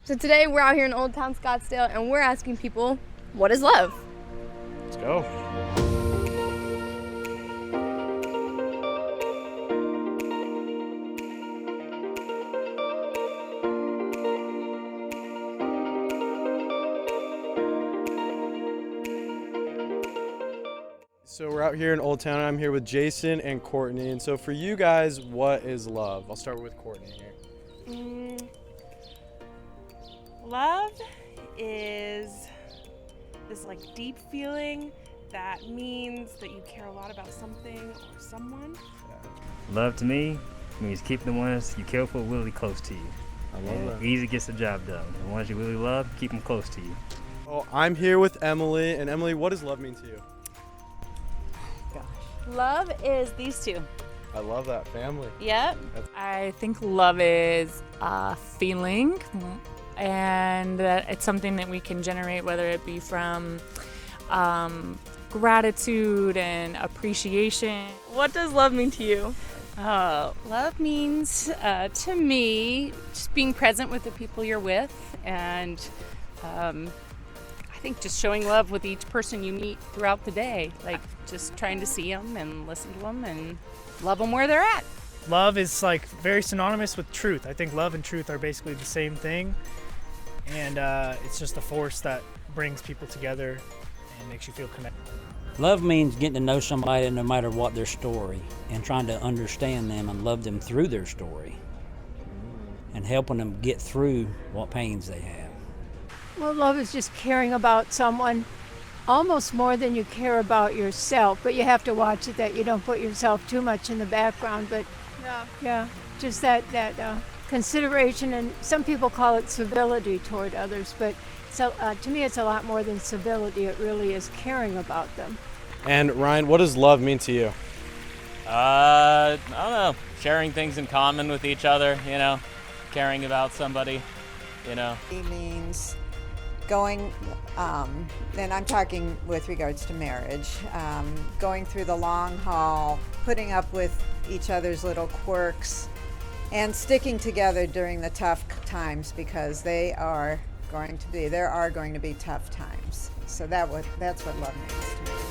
So today we're out here in Old Town Scottsdale and we're asking people, what is love? Let's go. So we're out here in Old Town. I'm here with Jason and Courtney. And so for you guys, what is love? I'll start with Courtney here. Love is this like deep feeling that means that you care a lot about something or someone. Love to me means keeping the ones you care for really close to you. I love that. Easy gets the job done. The ones you really love, keep them close to you. Well, I'm here with Emily. And Emily, what does love mean to you? Love is these two. I love that. Family. Yep. I think love is a feeling, and that it's something that we can generate, whether it be from gratitude and appreciation. What does love mean to you? Love means to me just being present with the people you're with, and I think just showing love with each person you meet throughout the day, like just trying to see them and listen to them and love them where they're at. Love is like very synonymous with truth. I think love and truth are basically the same thing, and it's just a force that brings people together and makes you feel connected. Love means getting to know somebody no matter what their story and trying to understand them and love them through their story and helping them get through what pains they have. Well, love is just caring about someone almost more than you care about yourself, but you have to watch it that you don't put yourself too much in the background. But yeah, just that consideration, and some people call it civility toward others, but so to me it's a lot more than civility. It really is caring about them. And Ryan, what does love mean to you? I don't know, sharing things in common with each other, caring about somebody, It means going, and I'm talking with regards to marriage, going through the long haul, putting up with each other's little quirks, and sticking together during the tough times, because there are going to be tough times. So that's what love means to me.